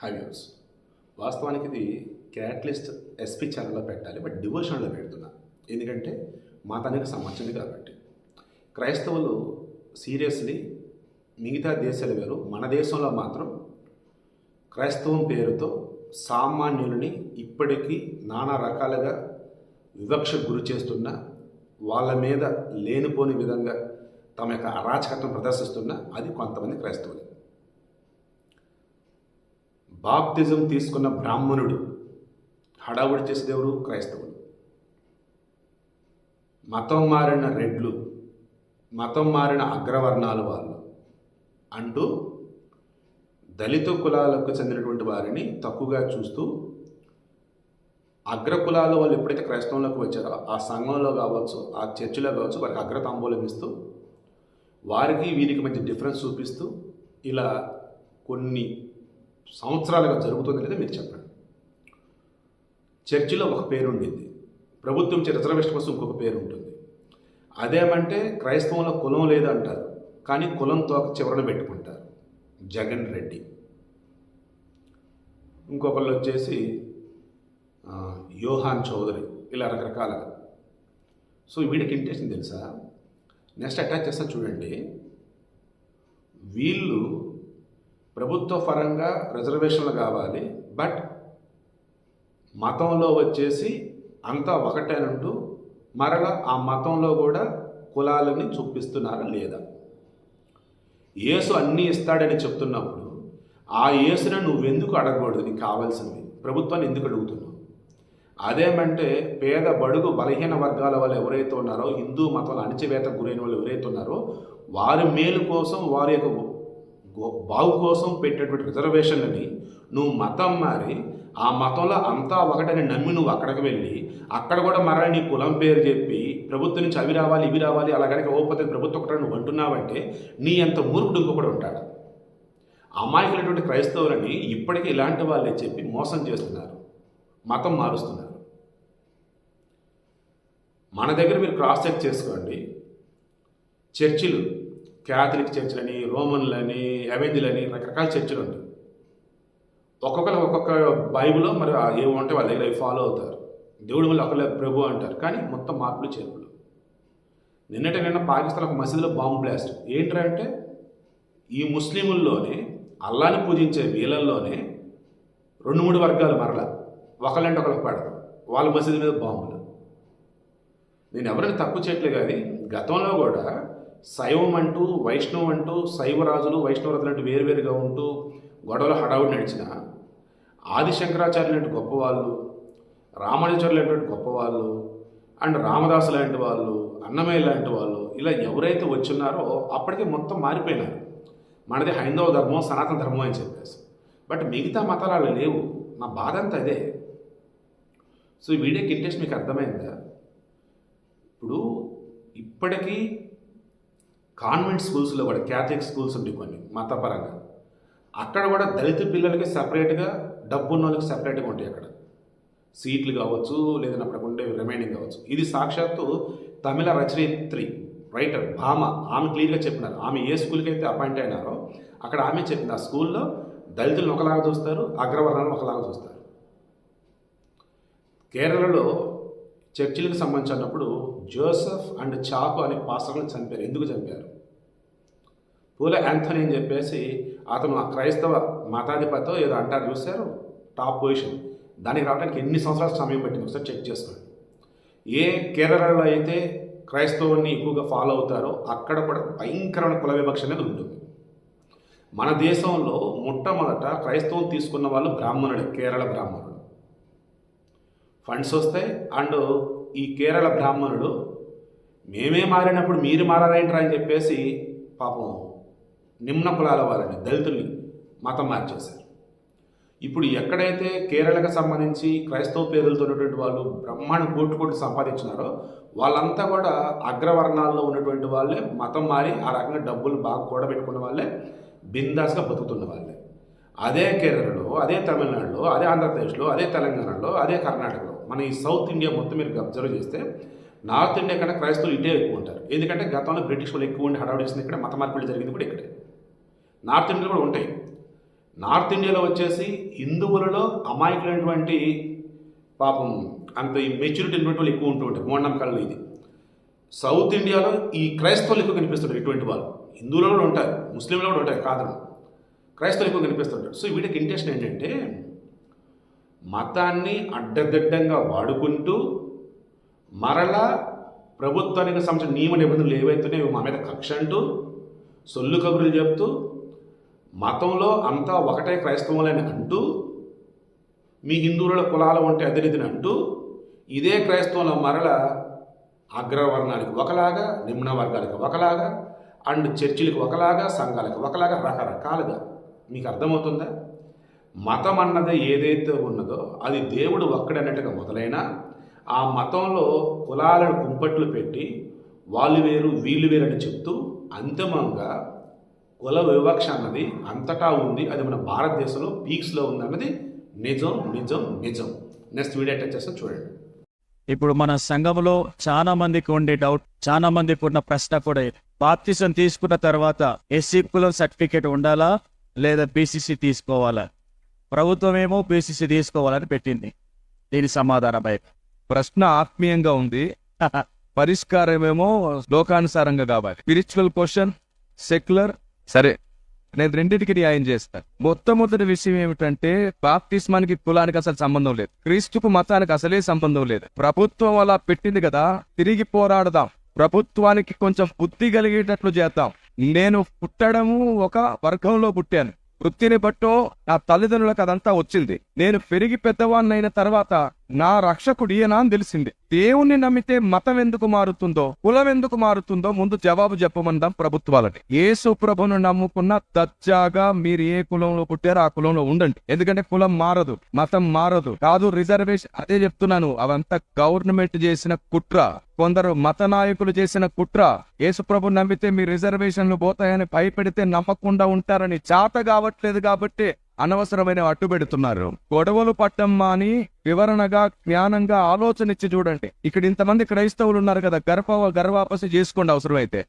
High views. వాస్తవానికి ఇది catalyst SP ఛానల్లో పెట్టాలి, బట్ డివోషన్లో పెడుతున్నా. ఎందుకంటే మతానికి సంబంధించింది కాబట్టి. క్రైస్తవులు సీరియస్లీ మిగతా దేశాలు వేరు, మన దేశంలో మాత్రం క్రైస్తవం పేరుతో సామాన్యులని ఇప్పటికీ నానా రకాలుగా వివక్షకు గురి చేస్తున్న, వాళ్ళ మీద లేనిపోని విధంగా తమ యొక్క అరాచకత్వం ప్రదర్శిస్తున్న అది కొంతమంది క్రైస్తవులు. బాప్తిజం తీసుకున్న బ్రాహ్మణుడు హడావుడి చేసేదేవుడు క్రైస్తవులు. మతం మారిన రెడ్లు, మతం మారిన అగ్రవర్ణాల వాళ్ళు అంటూ దళిత కులాలకు చెందినటువంటి వారిని తక్కువగా చూస్తూ, అగ్ర కులాల వాళ్ళు ఎప్పుడైతే క్రైస్తవంలోకి వచ్చారో ఆ సంఘంలో కావచ్చు, ఆ చర్చిలో కావచ్చు, వారికి అగ్రతాంబూలం ఇస్తూ వారికి వీరికి మధ్య డిఫరెన్స్ చూపిస్తూ ఇలా కొన్ని సంవత్సరాలుగా జరుగుతుంది లేదా మీరు చెప్పండి. చర్చిలో ఒక పేరు ఉండింది, ప్రభుత్వం రిజర్వేషన్ కోసం ఇంకొక పేరు ఉంటుంది. అదేమంటే క్రైస్తవంలో కులం లేదంటారు, కానీ కులంతో చివరన పెట్టుకుంటారు. జగన్ రెడ్డి, ఇంకొకళ్ళు వచ్చేసి యోహాన్ చౌదరి, ఇలా రకరకాలుగా. సో వీడికి ఇంటెన్షన్ తెలుసా? నెక్స్ట్ అటాచ్ చేస్తా చూడండి. వీళ్ళు ప్రభుత్వ పరంగా రిజర్వేషన్లు కావాలి, బట్ మతంలో వచ్చేసి అంతా ఒకటేనంటూ మరలా ఆ మతంలో కూడా కులాలని చూపిస్తున్నారా లేదా? యేసు అన్నీ ఇస్తాడని చెప్తున్నప్పుడు ఆ యేసుని నువ్వెందుకు అడగకూడదు? నీకు కావాల్సినవి ప్రభుత్వాన్ని ఎందుకు అడుగుతున్నావు? అదేమంటే పేద బడుగు బలహీన వర్గాల వాళ్ళు ఎవరైతే ఉన్నారో, హిందూ మతంలో అణచివేతకు గురైన వాళ్ళు ఎవరైతే ఉన్నారో, వారి మేలు కోసం, వారి యొక్క బాగు కోసం పెట్టేటువంటి రిజర్వేషన్లని నువ్వు మతం మారి ఆ మతంలో అంతా ఒకటని నమ్మి నువ్వు అక్కడికి వెళ్ళి అక్కడ కూడా మరలా నీ కులం పేరు చెప్పి ప్రభుత్వం నుంచి అవి రావాలి ఇవి రావాలి అలా కనుక ఓపోతే ప్రభుత్వం ఒకటి నువ్వు అంటున్నావంటే నీ అంత మూర్ఖుడు ఇంకొకడు ఉంటాడు. అమాయకులైనటువంటి క్రైస్తవులని ఇప్పటికీ ఇలాంటి వాళ్ళే చెప్పి మోసం చేస్తున్నారు, మతం మారుస్తున్నారు. మన దగ్గర మీరు క్రాస్ చెక్ చేసుకోండి. చర్చిలు, క్యాథలిక్ చర్చిలని, రోమన్లని, ఎవెంజులని, రకరకాల చర్చిలు ఉంటాయి. ఒక్కొక్క బైబిల్లో మరి ఏమంటే వాళ్ళ దగ్గర అవి ఫాలో అవుతారు. దేవుడి వల్ల ఒకళ్ళ ప్రభు అంటారు, కానీ మొత్తం మార్పులు చేర్పులు. నిన్న పాకిస్తాన్ ఒక మసీదులో బాంబు బ్లాస్ట్. ఏంటంటే ఈ ముస్లింల్లోనే అల్లాని పూజించే వీళ్ళల్లోనే 2-3 వర్గాలు మరలా ఒకళ్ళంటే ఒకళ్ళకి పడదు, వాళ్ళ మసీదు మీద బాంబులు. నేను ఎవరైనా తక్కువ చేయట్లే, కానీ గతంలో కూడా శైవం అంటూ వైష్ణవం అంటూ శైవరాజులు వైష్ణవరాజులు అంటూ వేరువేరుగా ఉంటూ గొడవలు హడావుడి నడిచిన ఆదిశంకరాచార్యులు లాంటి గొప్పవాళ్ళు, రామానుజాచార్యులు లాంటి గొప్పవాళ్ళు, అండ్ రామదాసు లాంటి వాళ్ళు, అన్నమయ్య లాంటి వాళ్ళు, ఇలా ఎవరైతే వచ్చున్నారో అప్పటికే మొత్తం మారిపోయినారు. మనది హైందవ ధర్మం, సనాతన ధర్మం అని చెప్పేసి. బట్ మిగతా మతాలు అలా లేవు. నా బాధ అంతా అదే. సో ఈ వీడియోకి ఇంట్రెస్ట్ మీకు అర్థమైందా? ఇప్పుడు ఇప్పటికీ కాన్వెంట్ స్కూల్స్లో కూడా, క్యాథలిక్ స్కూల్స్ ఉంటాయి కొన్ని మతపరంగా, అక్కడ కూడా దళిత పిల్లలకి సపరేట్గా, డబ్బున్న వాళ్ళకి సపరేట్గా ఉంటాయి. అక్కడ సీట్లు కావచ్చు, లేదంటే అక్కడ ఉండే రిమైనింగ్ కావచ్చు. ఇది సాక్షాత్తు తమిళ రచయిత్రి, రైటర్ భామ, ఆమె క్లియర్గా చెప్పినారు. ఆమె ఏ స్కూల్కి అయితే అపాయింట్ అయినారో అక్కడ ఆమె చెప్పింది, ఆ స్కూల్లో దళితులను ఒకలాగా చూస్తారు, అగ్రవర్ణాలను ఒకలాగా చూస్తారు. కేరళలో చర్చిలకు సంబంధించినప్పుడు జోసెఫ్ అండ్ చాకో అనే పాస్టర్లను చంపారు. ఎందుకు చంపారు? పూల యాంథనీ అని చెప్పేసి అతను ఆ క్రైస్తవ మతాధిపతో ఏదో అంటారు, చూశారు, టాప్ పొజిషన్. దానికి రావడానికి ఎన్ని సంవత్సరాల సమయం పట్టింది ఒకసారి చెక్ చేసుకోండి. ఏ కేరళలో అయితే క్రైస్తవుని ఎక్కువగా ఫాలో అవుతారో అక్కడ కూడా భయంకరమైన కుల వివక్ష అనేది ఉంటుంది. మన దేశంలో మొట్టమొదట క్రైస్తవం తీసుకున్న వాళ్ళు బ్రాహ్మణుడే, కేరళ బ్రాహ్మణుడు. ఫండ్స్ వస్తాయి, అండ్ ఈ కేరళ బ్రాహ్మణుడు మేమే మారినప్పుడు మీరు మారారేంట్రా అని చెప్పేసి పాపం నిమ్న కులాల వారిని, దళితుల్ని మతం మార్చేశారు. ఇప్పుడు ఎక్కడైతే కేరళకు సంబంధించి క్రైస్తవ పేరులతో ఉన్నటువంటి వాళ్ళు బ్రహ్మాండ కోట్లు సంపాదించినారో వాళ్ళంతా కూడా అగ్రవర్ణాల్లో ఉన్నటువంటి వాళ్ళే, మతం మారి ఆ రకంగా డబ్బులు బాగా కూడబెట్టుకున్న వాళ్ళే, బిందాస్గా బతుకుతున్న వాళ్ళే. అదే కేరళలో, అదే తమిళనాడులో, అదే ఆంధ్రప్రదేశ్లో, అదే తెలంగాణలో, అదే కర్ణాటకలో, మన ఈ సౌత్ ఇండియా మొత్తం మీరు అబ్జర్వ్ చేస్తే నార్త్ ఇండియా కన్నా క్రైస్తవులు ఇటే ఎక్కువ ఉంటారు. ఎందుకంటే గతంలో బ్రిటిష్ వాళ్ళు ఎక్కువ ఉండి హడావుడి చేసింది ఇక్కడ, మత మార్పిడి జరిగింది కూడా ఇక్కడే. నార్త్ ఇండియాలో కూడా ఉంటాయి. నార్త్ ఇండియాలో వచ్చేసి హిందువులలో అమాయకులైనటువంటి పాపం అంత మెచ్యూరిటీ ఉన్నటువంటి వాళ్ళు ఎక్కువ ఉంటూ ఉంటారు, మూఢనమ్మకాలలో ఇది. సౌత్ ఇండియాలో ఈ క్రైస్తవులు ఎక్కువ కనిపిస్తుంటారు. ఇటువంటి వాళ్ళు హిందువులు కూడా ఉంటారు, ముస్లింలు కూడా ఉంటారు, కాదు, క్రైస్తవులు ఎక్కువ కనిపిస్తుంటారు. సో వీటికి ఇంటెన్షన్ ఏంటంటే మతాన్ని అడ్డదిడ్డంగా వాడుకుంటూ మరలా ప్రభుత్వానికి సంబంధించిన నియమ నిబంధనలు ఏవైతున్నాయో మా మీద కక్ష అంటూ సొల్లు కబుర్లు చెప్తూ మతంలో అంతా ఒకటే క్రైస్తవులని అంటూ మీ హిందువుల కులాలు ఉంటే అదిరిదిని అంటూ ఇదే క్రైస్తవుల మరల అగ్రవర్ణానికి ఒకలాగా, నిమ్న వర్గానికి ఒకలాగా, అండ్ చర్చిలకు ఒకలాగా, సంఘాలకు ఒకలాగా, రకరకాలుగా. మీకు అర్థమవుతుందా? మతం అన్నది ఏదైతే ఉన్నదో అది దేవుడు ఒక్కడన్నట్టుగా మొదలైనా ఆ మతంలో కులాలను కుంపట్లు పెట్టి వాళ్ళు వేరు వీళ్ళు వేరు అని చెప్తూ అంతిమంగా కుల వివక్ష అన్నది అంతటా ఉంది. అది మన భారతదేశంలో పీక్స్లో ఉంది అన్నది నిజం నిజం నిజం. నెక్స్ట్ వీడియో అటాచ్ చేస్తాం చూడండి. ఇప్పుడు మన సంఘంలో చాలా మందికి ఉండే డౌట్, చాలా మందికి ఉన్న ప్రశ్న కూడా ఇది. బాప్తిజం తీసుకున్న తర్వాత ఎస్సీ కులం సర్టిఫికేట్ ఉండాలా లేదా బీసీసీ తీసుకోవాలా? ప్రభుత్వం ఏమో బీసీసీ తీసుకోవాలని పెట్టింది. దీని సమాధానం ప్రశ్న ఆత్మీయంగా ఉంది, పరిష్కారమేమో లోకానుసారంగా కావాలి. Spiritual question, secular. సరే, నేను రెండింటికి న్యాయం చేస్తాను. మొట్టమొదటి విషయం ఏమిటంటే బాప్తిస్మానికి కులానికి అసలు సంబంధం లేదు, క్రీస్తుకు మతానికి అసలే సంబంధం లేదు. ప్రభుత్వం అలా పెట్టింది కదా, తిరిగి పోరాడదాం, ప్రభుత్వానికి కొంచెం బుద్ధి కలిగేటట్లు చేద్దాం. నేను పుట్టడము ఒక వర్గంలో పుట్టాను, వృత్తిని బట్టో నా తల్లిదండ్రులకు అదంతా వచ్చింది. నేను పెరిగి పెద్దవాడినైన తర్వాత నా రక్షకుడు ఈయన అని తెలిసింది. దేవుణ్ణి నమ్మితే మతం ఎందుకు మారుతుందో, కులం ఎందుకు మారుతుందో ముందు జవాబు చెప్పమందాం ప్రభుత్వాలని. యేసు ప్రభును నమ్ముకున్న దర్జాగా మీరు ఏ కులంలో పుట్టారో ఆ కులంలో ఉండండి. ఎందుకంటే కులం మారదు, మతం మారదు. కాదు రిజర్వేషన్, అదే చెప్తున్నాను, అవంతా గవర్నమెంట్ చేసిన కుట్ర, కొందరు మత నాయకులు చేసిన కుట్ర. యేసు ప్రభు నమ్మితే మీ రిజర్వేషన్లు పోతాయని భయపెడితే నమ్మకుండా ఉంటారని చేత కావట్లేదు కాబట్టి అనవసరమైన అట్టు పెడుతున్నారు. గొడవలు పట్టం మాని వివరణగా జ్ఞానంగా ఆలోచన ఇచ్చి చూడండి. ఇక్కడ ఇంతమంది క్రైస్తవులు ఉన్నారు కదా, గర్వాపసి చేసుకోండి. అవసరమైతే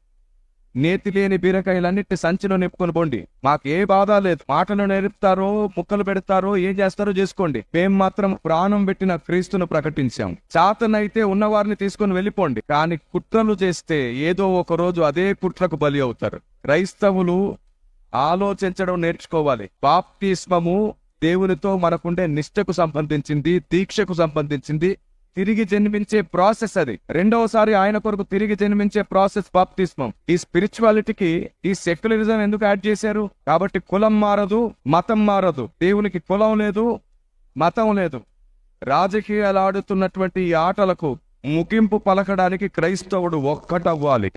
నేతి లేని బీరకాయలన్నిటి సంచిలో నింపుకొని పోండి, మాకు ఏ బాధ లేదు. మాటలు నేర్పుతారో ముక్కలు పెడతారో ఏం చేస్తారో చేసుకోండి. మేం మాత్రం ప్రాణం పెట్టిన క్రీస్తును ప్రకటించాం. చాతనైతే ఉన్నవారిని తీసుకొని వెళ్ళిపోండి. కానీ కుట్రలు చేస్తే ఏదో ఒక రోజు అదే కుట్రకు బలి అవుతారు. క్రైస్తవులు ఆలోచించడం నేర్చుకోవాలి. బాప్తిస్మము దేవునితో మనకుండే నిష్ఠకు సంబంధించింది, దీక్షకు సంబంధించింది, తిరిగి జన్మించే ప్రాసెస్. అది రెండవసారి ఆయన కొరకు తిరిగి జన్మించే ప్రాసెస్ బాప్తిస్మం. ఈ స్పిరిచువాలిటీకి ఈ సెక్యులరిజం ఎందుకు యాడ్ చేశారు? కాబట్టి కులం మారదు, మతం మారదు. దేవునికి కులం లేదు, మతం లేదు. రాజకీయాలు ఆడుతున్నటువంటి ఈ ఆటలకు ముగింపు పలకడానికి క్రైస్తవుడు ఒక్కటవ్వాలి.